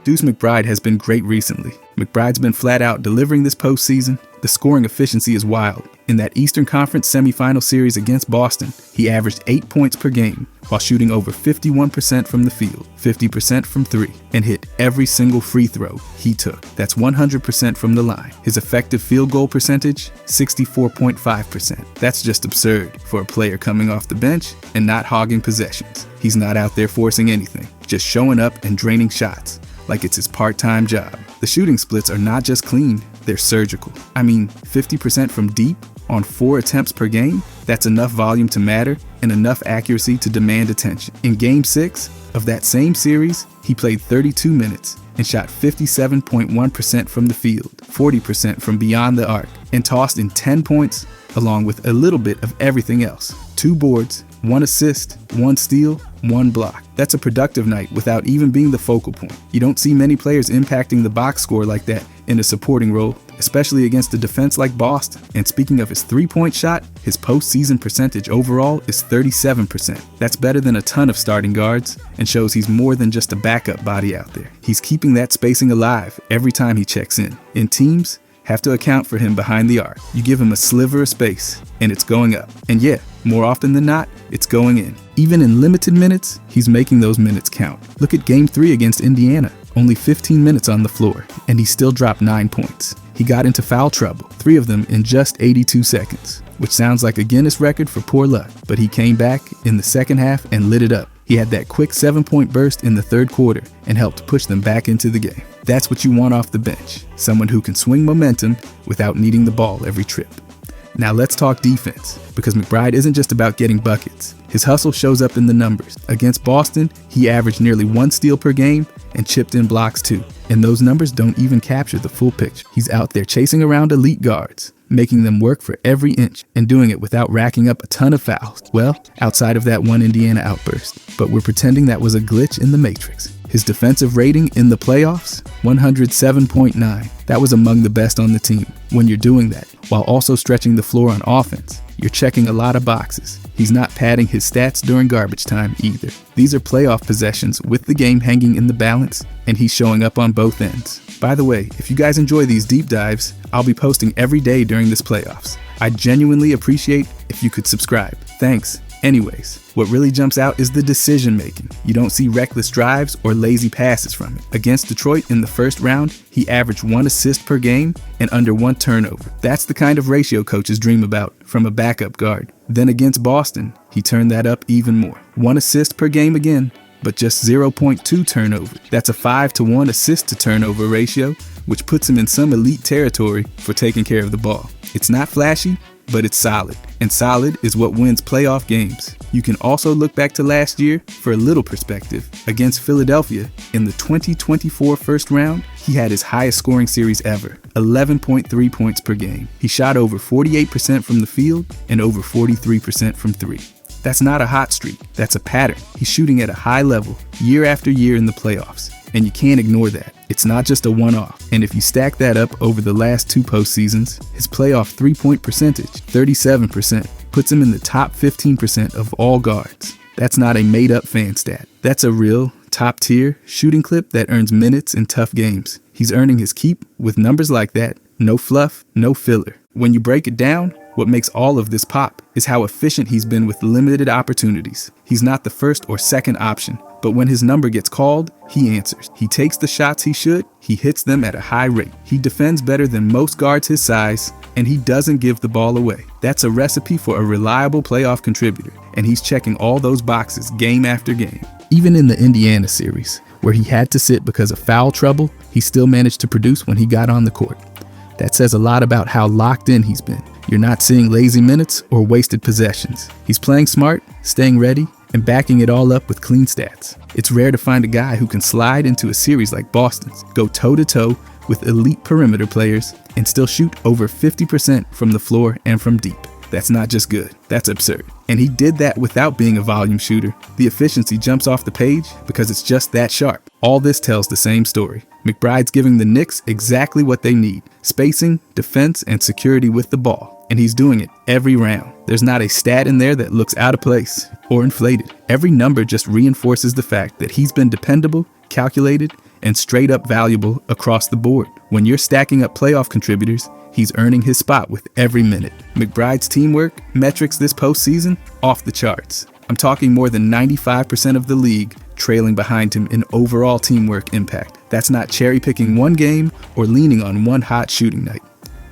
Deuce McBride has been great recently. McBride's been flat out delivering this postseason. The scoring efficiency is wild. In that Eastern Conference semifinal series against Boston, he averaged 8 points per game while shooting over 51% from the field, 50% from three, and hit every single free throw he took. That's 100% from the line. His effective field goal percentage, 64.5%. That's just absurd for a player coming off the bench and not hogging possessions. He's not out there forcing anything, just showing up and draining shots like it's his part-time job. The shooting splits are not just clean, they're surgical. 50% from deep on 4 attempts per game, that's enough volume to matter and enough accuracy to demand attention. In Game 6 of that same series, he played 32 minutes and shot 57.1% from the field, 40% from beyond the arc, and tossed in 10 points along with a little bit of everything else. 2 boards, 1 assist, 1 steal, 1 block. That's a productive night without even being the focal point. You don't see many players impacting the box score like that in a supporting role, especially against a defense like Boston. And speaking of his 3-point shot, his postseason percentage overall is 37%. That's better than a ton of starting guards and shows he's more than just a backup body out there. He's keeping that spacing alive every time he checks in. And teams have to account for him behind the arc. You give him a sliver of space and it's going up. And yeah, more often than not, it's going in. Even in limited minutes, he's making those minutes count. Look at Game 3 against Indiana. Only 15 minutes on the floor, and he still dropped 9 points. He got into foul trouble, 3 of them in just 82 seconds, which sounds like a Guinness record for poor luck, but he came back in the second half and lit it up. He had that quick 7-point burst in the third quarter and helped push them back into the game. That's what you want off the bench, someone who can swing momentum without needing the ball every trip. Now let's talk defense, because McBride isn't just about getting buckets. His hustle shows up in the numbers. Against Boston, he averaged nearly 1 steal per game and chipped in blocks too. And those numbers don't even capture the full picture. He's out there chasing around elite guards, making them work for every inch, and doing it without racking up a ton of fouls. Well, outside of that one Indiana outburst. But we're pretending that was a glitch in the Matrix. His defensive rating in the playoffs, 107.9. That was among the best on the team. When you're doing that, while also stretching the floor on offense, you're checking a lot of boxes. He's not padding his stats during garbage time either. These are playoff possessions with the game hanging in the balance, and he's showing up on both ends. By the way, if you guys enjoy these deep dives, I'll be posting every day during this playoffs. I'd genuinely appreciate if you could subscribe. Thanks. Anyways, what really jumps out is the decision making. You don't see reckless drives or lazy passes from him. Against Detroit in the first round, he averaged 1 assist per game and under 1 turnover. That's the kind of ratio coaches dream about from a backup guard. Then against Boston, he turned that up even more. 1 assist per game again, but just 0.2 turnover. That's a 5-to-1 assist to turnover ratio, which puts him in some elite territory for taking care of the ball. It's not flashy, but it's solid. And solid is what wins playoff games. You can also look back to last year for a little perspective. Against Philadelphia, in the 2024 first round, he had his highest scoring series ever, 11.3 points per game. He shot over 48% from the field and over 43% from three. That's not a hot streak, that's a pattern. He's shooting at a high level year after year in the playoffs, and you can't ignore that. It's not just a one-off, and if you stack that up over the last 2 postseasons, his playoff 3-point percentage, 37%, puts him in the top 15% of all guards. That's not a made-up fan stat. That's a real, top-tier shooting clip that earns minutes in tough games. He's earning his keep with numbers like that. No fluff, no filler. When you break it down, what makes all of this pop is how efficient he's been with limited opportunities. He's not the first or second option, but when his number gets called, he answers. He takes the shots he should, he hits them at a high rate. He defends better than most guards his size, and he doesn't give the ball away. That's a recipe for a reliable playoff contributor, and he's checking all those boxes game after game. Even in the Indiana series, where he had to sit because of foul trouble, he still managed to produce when he got on the court. That says a lot about how locked in he's been. You're not seeing lazy minutes or wasted possessions. He's playing smart, staying ready, and backing it all up with clean stats. It's rare to find a guy who can slide into a series like Boston's, go toe-to-toe with elite perimeter players, and still shoot over 50% from the floor and from deep. That's not just good, that's absurd. And he did that without being a volume shooter. The efficiency jumps off the page because it's just that sharp. All this tells the same story. McBride's giving the Knicks exactly what they need: spacing, defense, and security with the ball. And he's doing it every round. There's not a stat in there that looks out of place or inflated. Every number just reinforces the fact that he's been dependable calculated, and straight up valuable across the board. When you're stacking up playoff contributors, he's earning his spot with every minute. McBride's teamwork metrics this postseason, off the charts. I'm talking more than 95% of the league trailing behind him in overall teamwork impact. That's not cherry-picking one game or leaning on one hot shooting night.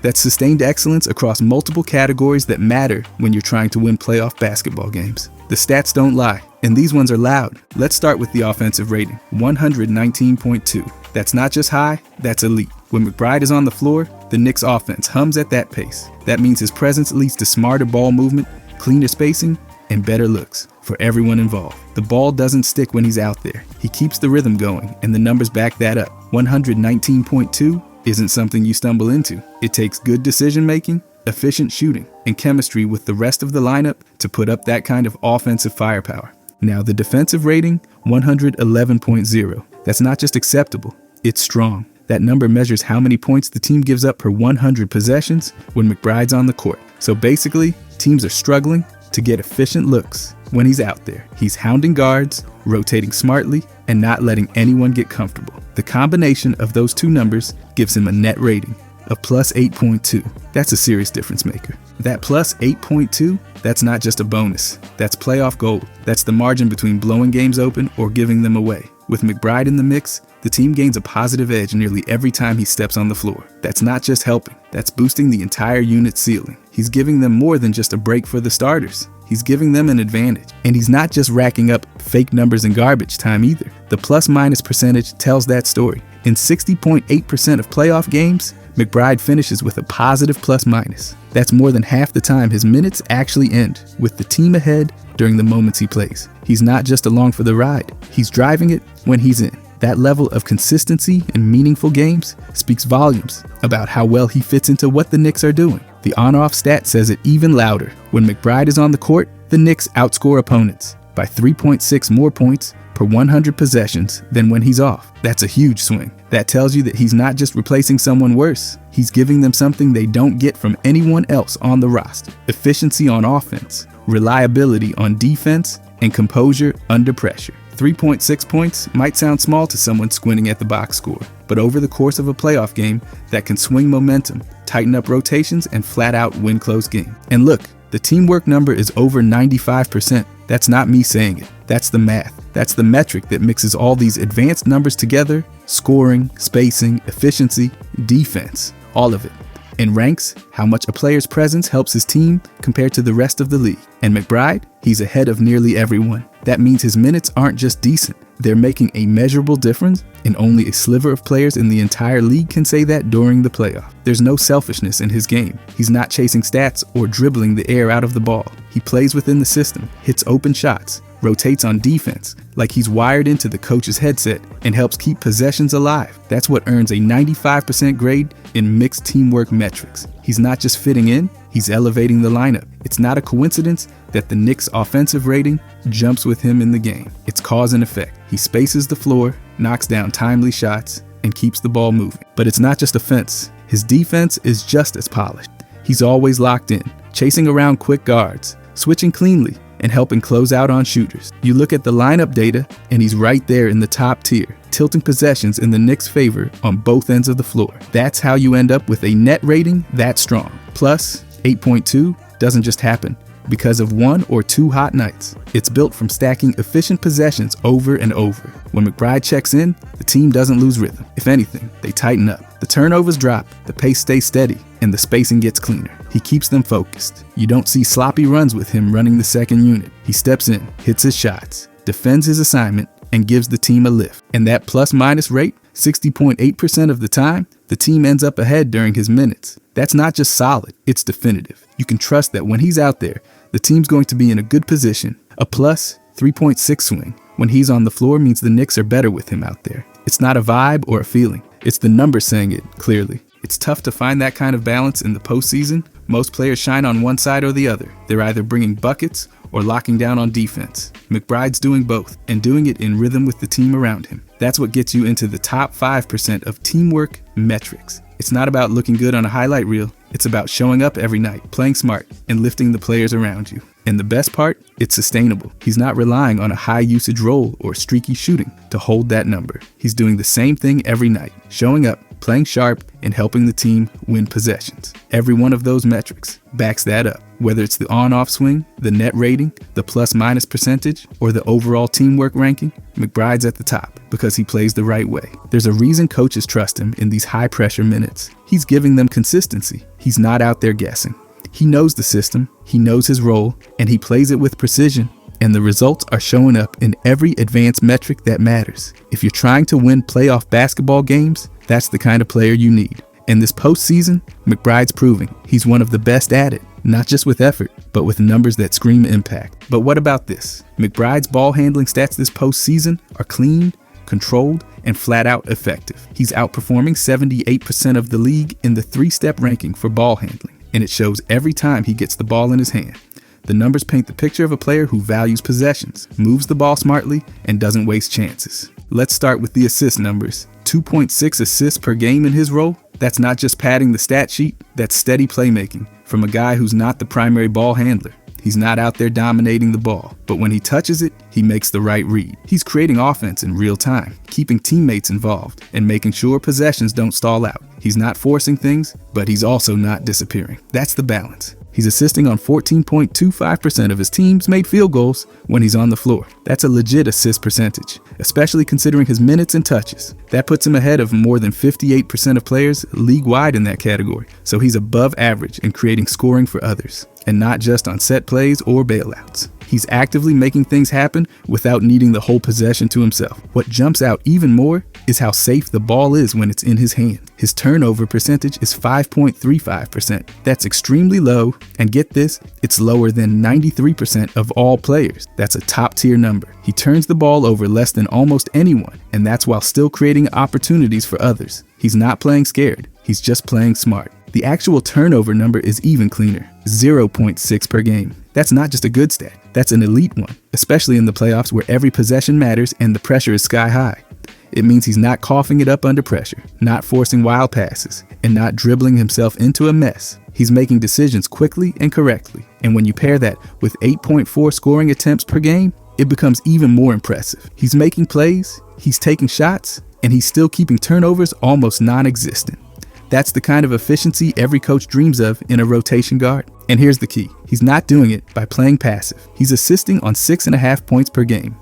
That's sustained excellence across multiple categories that matter when you're trying to win playoff basketball games. The stats don't lie, and these ones are loud. Let's start with the offensive rating, 119.2. That's not just high, that's elite. When McBride is on the floor, the Knicks offense hums at that pace. That means his presence leads to smarter ball movement, cleaner spacing, and better looks for everyone involved. The ball doesn't stick when he's out there. He keeps the rhythm going, and the numbers back that up. 119.2 isn't something you stumble into. It takes good decision-making, efficient shooting, and chemistry with the rest of the lineup to put up that kind of offensive firepower. Now, the defensive rating, 111.0. That's not just acceptable, it's strong. That number measures how many points the team gives up per 100 possessions when McBride's on the court. So basically, teams are struggling to get efficient looks when he's out there. He's hounding guards, rotating smartly, and not letting anyone get comfortable. The combination of those two numbers gives him a net rating of plus 8.2. That's a serious difference maker. That plus 8.2, that's not just a bonus. That's playoff gold. That's the margin between blowing games open or giving them away. With McBride in the mix, the team gains a positive edge nearly every time he steps on the floor. That's not just helping, that's boosting the entire unit's ceiling. He's giving them more than just a break for the starters. He's giving them an advantage. And he's not just racking up fake numbers in garbage time either. The plus-minus percentage tells that story. In 60.8% of playoff games, McBride finishes with a positive plus-minus. That's more than half the time his minutes actually end, with the team ahead during the moments he plays. He's not just along for the ride. He's driving it when he's in. That level of consistency in meaningful games speaks volumes about how well he fits into what the Knicks are doing. The on-off stat says it even louder. When McBride is on the court, the Knicks outscore opponents by 3.6 more points per 100 possessions than when he's off. That's a huge swing. That tells you that he's not just replacing someone worse, he's giving them something they don't get from anyone else on the roster. Efficiency on offense, reliability on defense, and composure under pressure. 3.6 points might sound small to someone squinting at the box score, but over the course of a playoff game, that can swing momentum, tighten up rotations, and flat out win close games. And look, the teamwork number is over 95%. That's not me saying it. That's the math. That's the metric that mixes all these advanced numbers together: scoring, spacing, efficiency, defense, all of it. And ranks how much a player's presence helps his team compared to the rest of the league. And McBride, he's ahead of nearly everyone. That means his minutes aren't just decent. They're making a measurable difference, and only a sliver of players in the entire league can say that during the playoff. There's no selfishness in his game. He's not chasing stats or dribbling the air out of the ball. He plays within the system, hits open shots, rotates on defense like he's wired into the coach's headset, and helps keep possessions alive. That's what earns a 95% grade in mixed teamwork metrics. He's not just fitting in, he's elevating the lineup. It's not a coincidence that the Knicks' offensive rating jumps with him in the game. It's cause and effect. He spaces the floor, knocks down timely shots, and keeps the ball moving. But it's not just offense. His defense is just as polished. He's always locked in, chasing around quick guards, switching cleanly, and helping close out on shooters. You look at the lineup data, and he's right there in the top tier, tilting possessions in the Knicks' favor on both ends of the floor. That's how you end up with a net rating that strong. Plus, 8.2 doesn't just happen because of one or two hot nights. It's built from stacking efficient possessions over and over. When McBride checks in, the team doesn't lose rhythm. If anything, they tighten up. The turnovers drop, the pace stays steady, and the spacing gets cleaner. He keeps them focused. You don't see sloppy runs with him running the second unit. He steps in, hits his shots, defends his assignment, and gives the team a lift. And that plus-minus rate, 60.8% of the time, the team ends up ahead during his minutes. That's not just solid, it's definitive. You can trust that when he's out there, the team's going to be in a good position. A plus 3.6 swing when he's on the floor means the Knicks are better with him out there. It's not a vibe or a feeling. It's the numbers saying it clearly. It's tough to find that kind of balance in the postseason. Most players shine on one side or the other. They're either bringing buckets or locking down on defense. McBride's doing both, and doing it in rhythm with the team around him. That's what gets you into the top 5% of teamwork metrics. It's not about looking good on a highlight reel. It's about showing up every night, playing smart, and lifting the players around you. And the best part, it's sustainable. He's not relying on a high usage role or streaky shooting to hold that number. He's doing the same thing every night, showing up, playing sharp, and helping the team win possessions. Every one of those metrics backs that up. Whether it's the on-off swing, the net rating, the plus-minus percentage, or the overall teamwork ranking, McBride's at the top because he plays the right way. There's a reason coaches trust him in these high-pressure minutes. He's giving them consistency. He's not out there guessing. He knows the system, he knows his role, and he plays it with precision. And the results are showing up in every advanced metric that matters. If you're trying to win playoff basketball games, that's the kind of player you need. And this postseason, McBride's proving he's one of the best at it, not just with effort, but with numbers that scream impact. But what about this? McBride's ball handling stats this postseason are clean, controlled, and flat out effective. He's outperforming 78% of the league in the 3-step ranking for ball handling, and it shows every time he gets the ball in his hand. The numbers paint the picture of a player who values possessions, moves the ball smartly, and doesn't waste chances. Let's start with the assist numbers. 2.6 assists per game in his role. That's not just padding the stat sheet, that's steady playmaking from a guy who's not the primary ball handler. He's not out there dominating the ball, but when he touches it, he makes the right read. He's creating offense in real time, keeping teammates involved, and making sure possessions don't stall out. He's not forcing things, but he's also not disappearing. That's the balance. He's assisting on 14.25% of his team's made field goals when he's on the floor. That's a legit assist percentage, especially considering his minutes and touches. That puts him ahead of more than 58% of players league-wide in that category. So he's above average in creating scoring for others, and not just on set plays or bailouts. He's actively making things happen without needing the whole possession to himself. What jumps out even more is how safe the ball is when it's in his hand. His turnover percentage is 5.35%. That's extremely low, and get this, it's lower than 93% of all players. That's a top-tier number. He turns the ball over less than almost anyone, and that's while still creating opportunities for others. He's not playing scared, he's just playing smart. The actual turnover number is even cleaner, 0.6 per game. That's not just a good stat, that's an elite one, especially in the playoffs where every possession matters and the pressure is sky high. It means he's not coughing it up under pressure, not forcing wild passes, and not dribbling himself into a mess. He's making decisions quickly and correctly. And when you pair that with 8.4 scoring attempts per game, it becomes even more impressive. He's making plays, he's taking shots, and he's still keeping turnovers almost non-existent. That's the kind of efficiency every coach dreams of in a rotation guard. And here's the key. He's not doing it by playing passive. He's assisting on 6.5 points per game.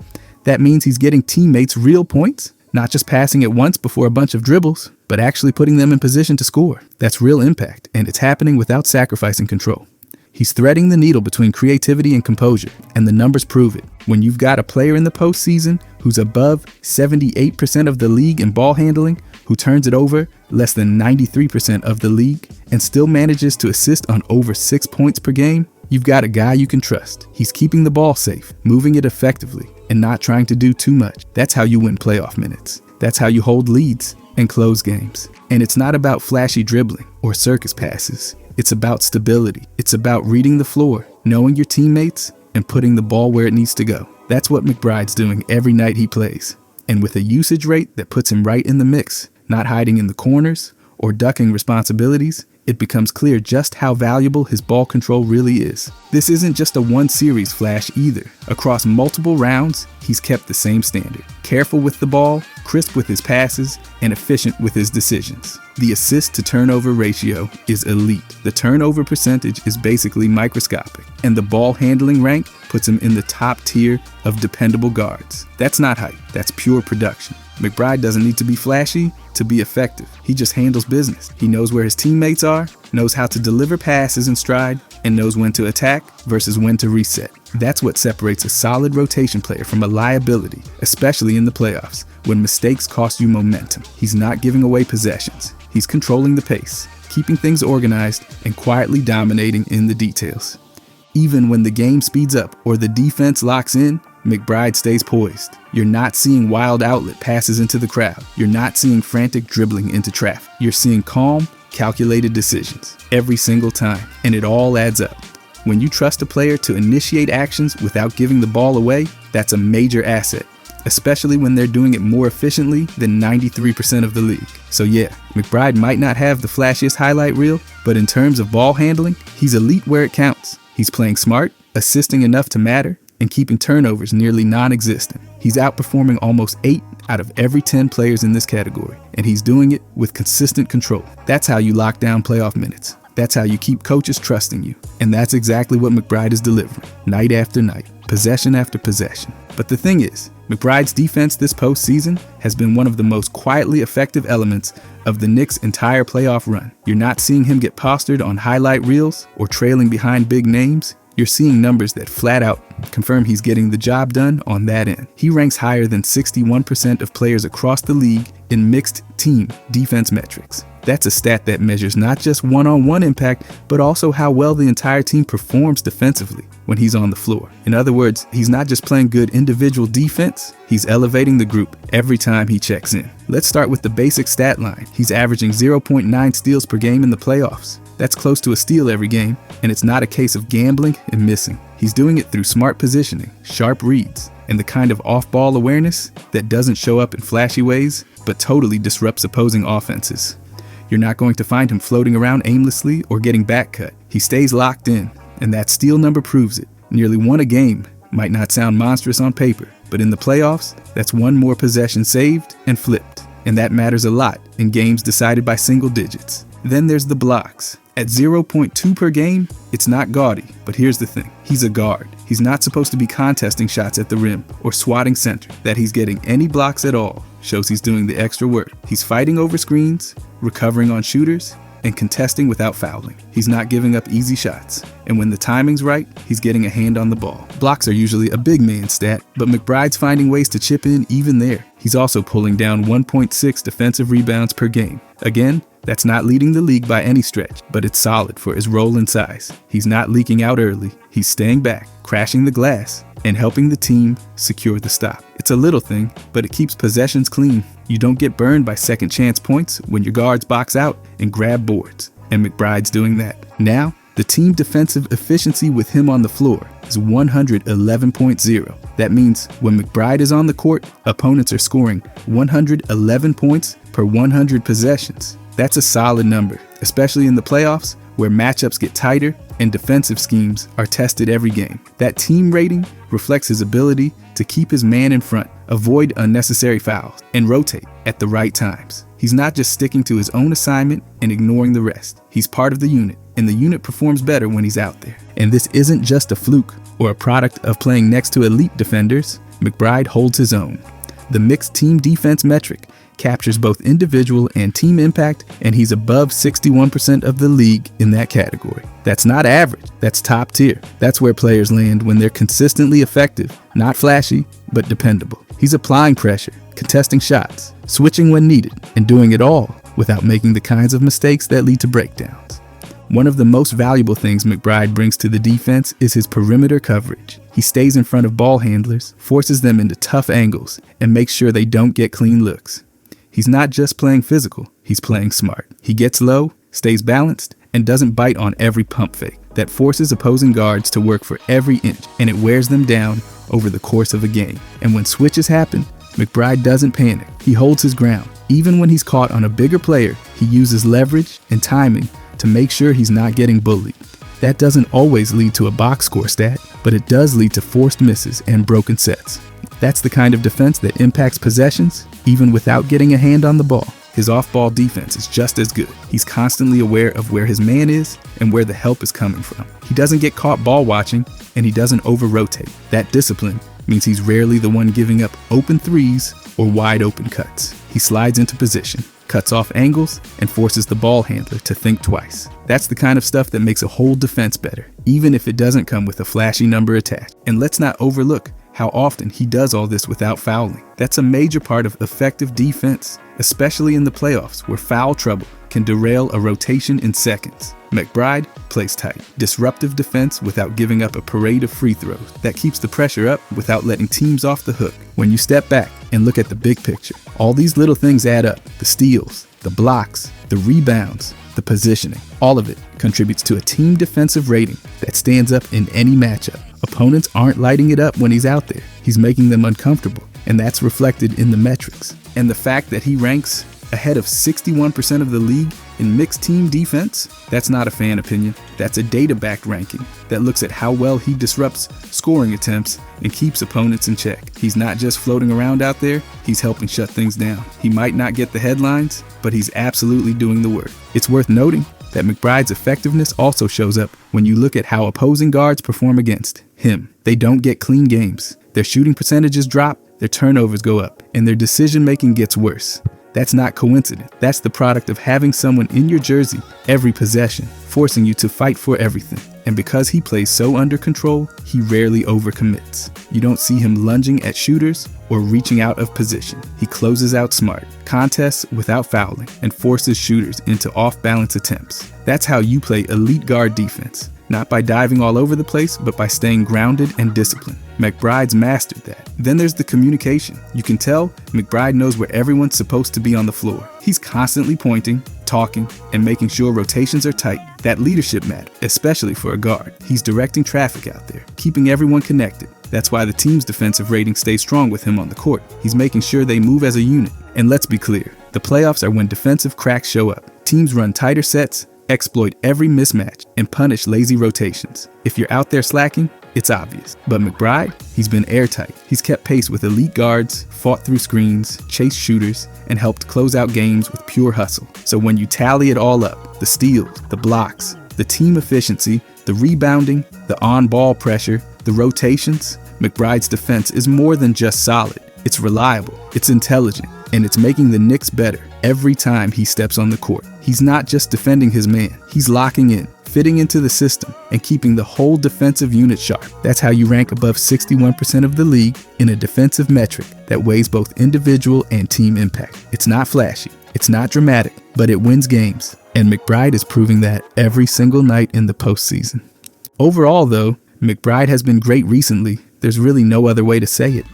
That means he's getting teammates real points, not just passing it once before a bunch of dribbles, but actually putting them in position to score. That's real impact, and it's happening without sacrificing control. He's threading the needle between creativity and composure, and the numbers prove it. When you've got a player in the postseason who's above 78% of the league in ball handling, who turns it over less than 93% of the league, and still manages to assist on over 6 points per game, you've got a guy you can trust. He's keeping the ball safe, moving it effectively, and not trying to do too much. That's how you win playoff minutes. That's how you hold leads and close games. And it's not about flashy dribbling or circus passes. It's about stability. It's about reading the floor, knowing your teammates, and putting the ball where it needs to go. That's what McBride's doing every night he plays. And with a usage rate that puts him right in the mix, not hiding in the corners or ducking responsibilities, it becomes clear just how valuable his ball control really is. This isn't just a one-series flash either. Across multiple rounds, he's kept the same standard. Careful with the ball, crisp with his passes, and efficient with his decisions. The assist-to-turnover ratio is elite. The turnover percentage is basically microscopic, and the ball handling rank puts him in the top tier of dependable guards. That's not hype, that's pure production. McBride doesn't need to be flashy to be effective. He just handles business. He knows where his teammates are, knows how to deliver passes in stride, and knows when to attack versus when to reset. That's what separates a solid rotation player from a liability, especially in the playoffs, when mistakes cost you momentum. He's not giving away possessions. He's controlling the pace, keeping things organized, and quietly dominating in the details. Even when the game speeds up or the defense locks in, McBride stays poised. You're not seeing wild outlet passes into the crowd. You're not seeing frantic dribbling into traffic. You're seeing calm, calculated decisions every single time, and it all adds up. When you trust a player to initiate actions without giving the ball away, that's a major asset, especially when they're doing it more efficiently than 93% of the league. So yeah, McBride might not have the flashiest highlight reel, but in terms of ball handling, he's elite where it counts. He's playing smart, assisting enough to matter, and keeping turnovers nearly non-existent. He's outperforming almost 8 out of every 10 players in this category, and he's doing it with consistent control. That's how you lock down playoff minutes. That's how you keep coaches trusting you. And that's exactly what McBride is delivering, night after night, possession after possession. But the thing is, McBride's defense this postseason has been one of the most quietly effective elements of the Knicks' entire playoff run. You're not seeing him get postured on highlight reels or trailing behind big names. You're seeing numbers that flat out confirm he's getting the job done on that end. He ranks higher than 61% of players across the league in mixed team defense metrics. That's a stat that measures not just one-on-one impact, but also how well the entire team performs defensively when he's on the floor. In other words, he's not just playing good individual defense, he's elevating the group every time he checks in. Let's start with the basic stat line. He's averaging 0.9 steals per game in the playoffs. That's close to a steal every game, and it's not a case of gambling and missing. He's doing it through smart positioning, sharp reads, and the kind of off-ball awareness that doesn't show up in flashy ways, but totally disrupts opposing offenses. You're not going to find him floating around aimlessly or getting back cut. He stays locked in, and that steal number proves it. Nearly one a game might not sound monstrous on paper, but in the playoffs, that's one more possession saved and flipped, and that matters a lot in games decided by single digits. Then there's the blocks. At 0.2 per game, it's not gaudy, but here's the thing. He's a guard. He's not supposed to be contesting shots at the rim or swatting center. That he's getting any blocks at all shows he's doing the extra work. He's fighting over screens, recovering on shooters, and contesting without fouling. He's not giving up easy shots. And when the timing's right, he's getting a hand on the ball. Blocks are usually a big man stat, but McBride's finding ways to chip in even there. He's also pulling down 1.6 defensive rebounds per game. Again, that's not leading the league by any stretch, but it's solid for his role and size. He's not leaking out early. He's staying back, crashing the glass, and helping the team secure the stop. It's a little thing, but it keeps possessions clean. You don't get burned by second chance points when your guards box out and grab boards, and McBride's doing that. Now, the team defensive efficiency with him on the floor is 111.0. That means when McBride is on the court, opponents are scoring 111 points per 100 possessions. That's a solid number, especially in the playoffs where matchups get tighter and defensive schemes are tested every game. That team rating reflects his ability to keep his man in front, avoid unnecessary fouls, and rotate at the right times. He's not just sticking to his own assignment and ignoring the rest. He's part of the unit, and the unit performs better when he's out there. And this isn't just a fluke or a product of playing next to elite defenders. McBride holds his own. The mixed team defense metric captures both individual and team impact, and he's above 61% of the league in that category. That's not average, that's top tier. That's where players land when they're consistently effective, not flashy, but dependable. He's applying pressure, contesting shots, switching when needed, and doing it all without making the kinds of mistakes that lead to breakdowns. One of the most valuable things McBride brings to the defense is his perimeter coverage. He stays in front of ball handlers, forces them into tough angles, and makes sure they don't get clean looks. He's not just playing physical, he's playing smart. He gets low, stays balanced, and doesn't bite on every pump fake. That forces opposing guards to work for every inch, and it wears them down over the course of a game. And when switches happen, McBride doesn't panic. He holds his ground. Even when he's caught on a bigger player, he uses leverage and timing to make sure he's not getting bullied. That doesn't always lead to a box score stat, but it does lead to forced misses and broken sets. That's the kind of defense that impacts possessions, even without getting a hand on the ball. His off-ball defense is just as good. He's constantly aware of where his man is and where the help is coming from. He doesn't get caught ball watching, and he doesn't over-rotate. That discipline means he's rarely the one giving up open threes or wide open cuts. He slides into position, cuts off angles, and forces the ball handler to think twice. That's the kind of stuff that makes a whole defense better, even if it doesn't come with a flashy number attached. And let's not overlook how often he does all this without fouling. That's a major part of effective defense, especially in the playoffs where foul trouble can derail a rotation in seconds. McBride plays tight, disruptive defense without giving up a parade of free throws. That keeps the pressure up without letting teams off the hook. When you step back and look at the big picture, all these little things add up. The steals, the blocks, the rebounds, the positioning, all of it contributes to a team defensive rating that stands up in any matchup. Opponents aren't lighting it up when he's out there. He's making them uncomfortable, and that's reflected in the metrics. And the fact that he ranks ahead of 61% of the league in mixed team defense? That's not a fan opinion. That's a data-backed ranking that looks at how well he disrupts scoring attempts and keeps opponents in check. He's not just floating around out there, he's helping shut things down. He might not get the headlines, but he's absolutely doing the work. It's worth noting that McBride's effectiveness also shows up when you look at how opposing guards perform against him. They don't get clean games. Their shooting percentages drop, their turnovers go up, and their decision-making gets worse. That's not coincidence. That's the product of having someone in your jersey every possession, forcing you to fight for everything. And because he plays so under control, he rarely overcommits. You don't see him lunging at shooters or reaching out of position. He closes out smart, contests without fouling, and forces shooters into off-balance attempts. That's how you play elite guard defense. Not by diving all over the place, but by staying grounded and disciplined. McBride's mastered that. Then there's the communication. You can tell McBride knows where everyone's supposed to be on the floor. He's constantly pointing, talking, and making sure rotations are tight. That leadership matters, especially for a guard. He's directing traffic out there, keeping everyone connected. That's why the team's defensive rating stays strong with him on the court. He's making sure they move as a unit. And let's be clear, the playoffs are when defensive cracks show up. Teams run tighter sets, exploit every mismatch, and punish lazy rotations. If you're out there slacking, it's obvious. But McBride, he's been airtight. He's kept pace with elite guards, fought through screens, chased shooters, and helped close out games with pure hustle. So when you tally it all up, the steals, the blocks, the team efficiency, the rebounding, the on-ball pressure, the rotations, McBride's defense is more than just solid. It's reliable, it's intelligent, and it's making the Knicks better every time he steps on the court. He's not just defending his man, he's locking in, fitting into the system, and keeping the whole defensive unit sharp. That's how you rank above 61% of the league in a defensive metric that weighs both individual and team impact. It's not flashy, it's not dramatic, but it wins games. And McBride is proving that every single night in the postseason. Overall, though, McBride has been great recently. There's really no other way to say it.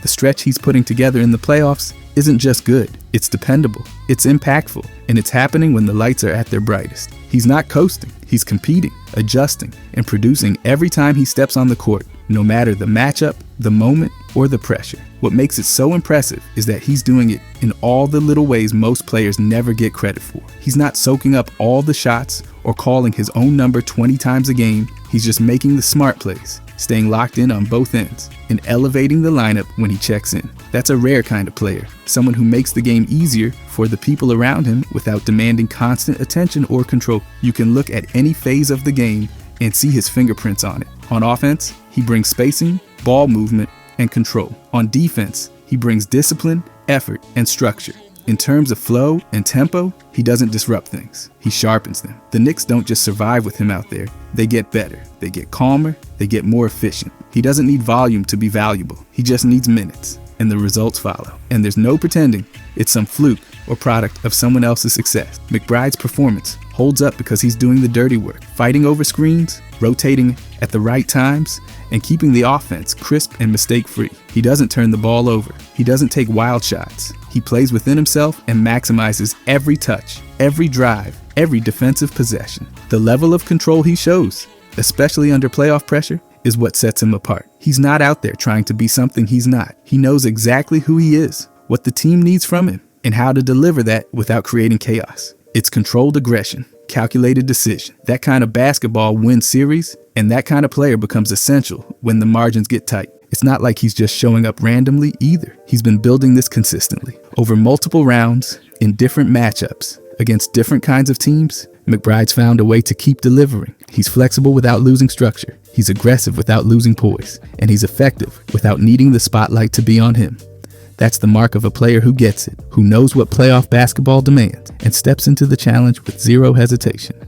The stretch he's putting together in the playoffs isn't just good, it's dependable, it's impactful, and it's happening when the lights are at their brightest. He's not coasting, he's competing, adjusting, and producing every time he steps on the court, no matter the matchup, the moment, or the pressure. What makes it so impressive is that he's doing it in all the little ways most players never get credit for. He's not soaking up all the shots or calling his own number 20 times a game, he's just making the smart plays, staying locked in on both ends, and elevating the lineup when he checks in. That's a rare kind of player, someone who makes the game easier for the people around him without demanding constant attention or control. You can look at any phase of the game and see his fingerprints on it. On offense, he brings spacing, ball movement, and control. On defense, he brings discipline, effort, and structure. In terms of flow and tempo, he doesn't disrupt things. He sharpens them. The Knicks don't just survive with him out there. They get better. They get calmer. They get more efficient. He doesn't need volume to be valuable. He just needs minutes, and the results follow. And there's no pretending it's some fluke or product of someone else's success. McBride's performance holds up because he's doing the dirty work, fighting over screens, rotating at the right times, and keeping the offense crisp and mistake-free. He doesn't turn the ball over. He doesn't take wild shots. He plays within himself and maximizes every touch, every drive, every defensive possession. The level of control he shows, especially under playoff pressure, is what sets him apart. He's not out there trying to be something he's not. He knows exactly who he is, what the team needs from him, and how to deliver that without creating chaos. It's controlled aggression, calculated decision. That kind of basketball wins series, and that kind of player becomes essential when the margins get tight. It's not like he's just showing up randomly either. He's been building this consistently. Over multiple rounds, in different matchups, against different kinds of teams, McBride's found a way to keep delivering. He's flexible without losing structure. He's aggressive without losing poise. And he's effective without needing the spotlight to be on him. That's the mark of a player who gets it, who knows what playoff basketball demands, and steps into the challenge with zero hesitation.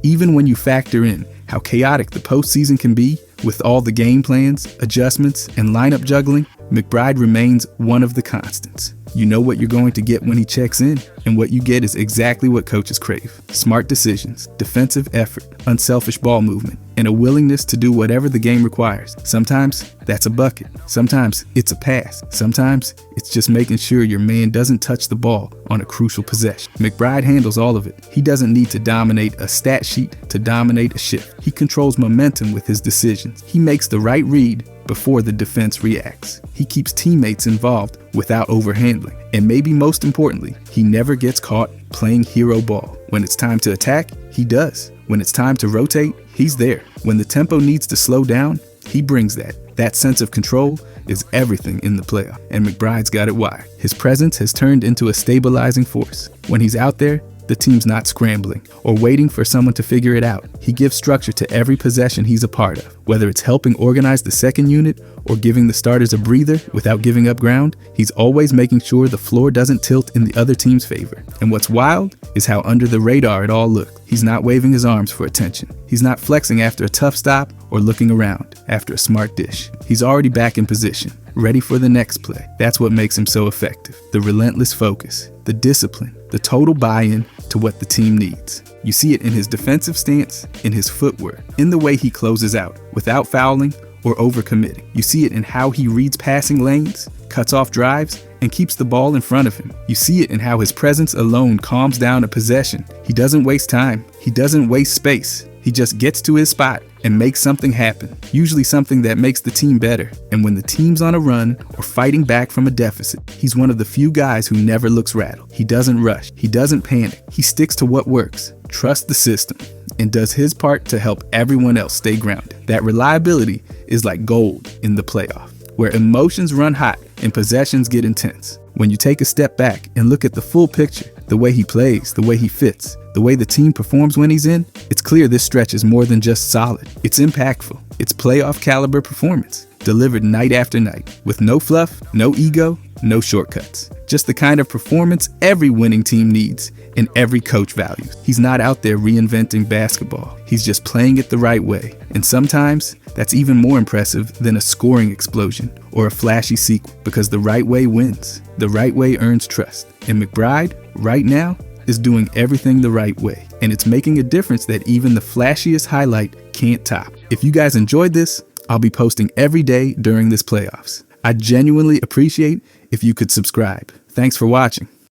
Even when you factor in how chaotic the postseason can be, with all the game plans, adjustments, and lineup juggling, McBride remains one of the constants. You know what you're going to get when he checks in, and what you get is exactly what coaches crave. Smart decisions, defensive effort, unselfish ball movement, and a willingness to do whatever the game requires. Sometimes that's a bucket. Sometimes it's a pass. Sometimes it's just making sure your man doesn't touch the ball on a crucial possession. McBride handles all of it. He doesn't need to dominate a stat sheet to dominate a shift. He controls momentum with his decisions. He makes the right read, before the defense reacts. He keeps teammates involved without overhandling. And maybe most importantly, he never gets caught playing hero ball. When it's time to attack, he does. When it's time to rotate, he's there. When the tempo needs to slow down, he brings that. That sense of control is everything in the playoff, and McBride's got it wired. His presence has turned into a stabilizing force. When he's out there, the team's not scrambling or waiting for someone to figure it out. He gives structure to every possession he's a part of. Whether it's helping organize the second unit or giving the starters a breather without giving up ground, he's always making sure the floor doesn't tilt in the other team's favor. And what's wild is how under the radar it all looked. He's not waving his arms for attention. He's not flexing after a tough stop or looking around after a smart dish. He's already back in position, ready for the next play. That's what makes him so effective. The relentless focus, the discipline, the total buy-in to what the team needs. You see it in his defensive stance, in his footwork, in the way he closes out without fouling or overcommitting. You see it in how he reads passing lanes, cuts off drives, and keeps the ball in front of him. You see it in how his presence alone calms down a possession. He doesn't waste time. He doesn't waste space. He just gets to his spot and makes something happen, usually something that makes the team better. And when the team's on a run or fighting back from a deficit, he's one of the few guys who never looks rattled. He doesn't rush. He doesn't panic. He sticks to what works, trusts the system, and does his part to help everyone else stay grounded. That reliability is like gold in the playoff, where emotions run hot and possessions get intense. When you take a step back and look at the full picture, the way he plays, the way he fits, the way the team performs when he's in, it's clear this stretch is more than just solid. It's impactful. It's playoff caliber performance, delivered night after night, with no fluff, no ego, no shortcuts. Just the kind of performance every winning team needs and every coach values. He's not out there reinventing basketball. He's just playing it the right way. And sometimes that's even more impressive than a scoring explosion or a flashy sequel, because the right way wins. The right way earns trust. And McBride, right now, is doing everything the right way. And it's making a difference that even the flashiest highlight can't top. If you guys enjoyed this, I'll be posting every day during this playoffs. I genuinely appreciate if you could subscribe. Thanks for watching.